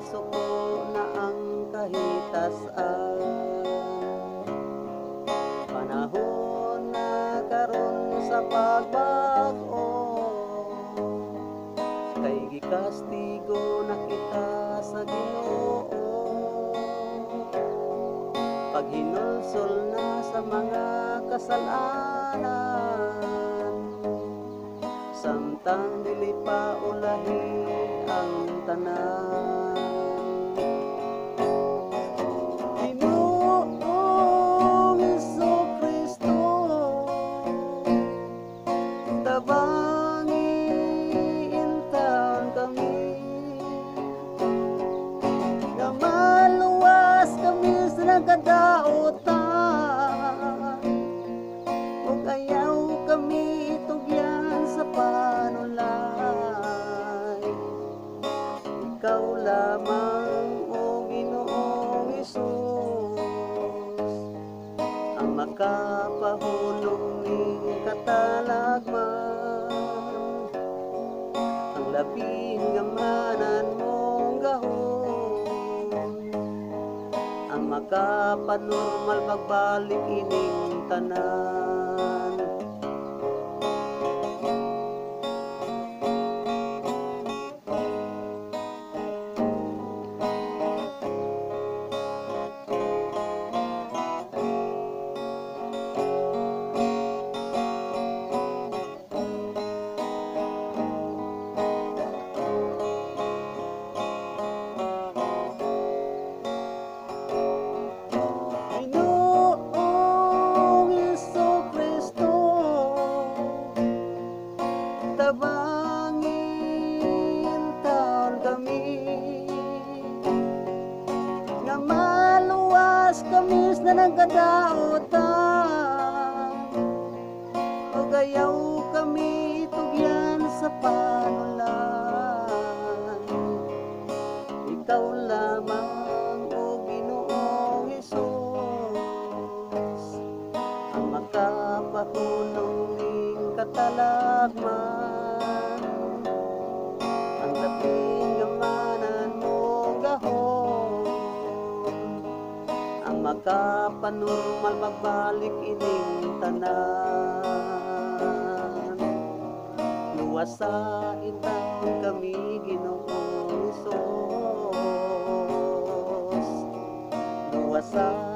suko na ang kahitasan. Panahon na karon sa pagbago, kay gikastigo na kita sa Ginoo. Paghinulsol na sa mga kasalanan, samtang dili pa ulahi ang tanan. Ginoong Jesu-Kristo, tabangi intaon kami, nga maluwas kami sa nagkadaotan, ug ayaw kami itugyan sa panulay. Ikaw lamang, o Ginoong Hesus, ang makapahulong ning katalagman, ang labing gamanan mong gahom, ang makapanormal pagbalik ining tanan. Tabangin taon kami, nga maluwas kami na nagkadaotan, o gayaw kami itugyan sa panulan. Ikaw lamang, o Ginoong Hesus, ang makapahulong ning katalagman, ang labing gamanan mong gahom, ang makapanormal magbalik ining tanan. Luwasain taon kami, Ginoong Hesus, luwasain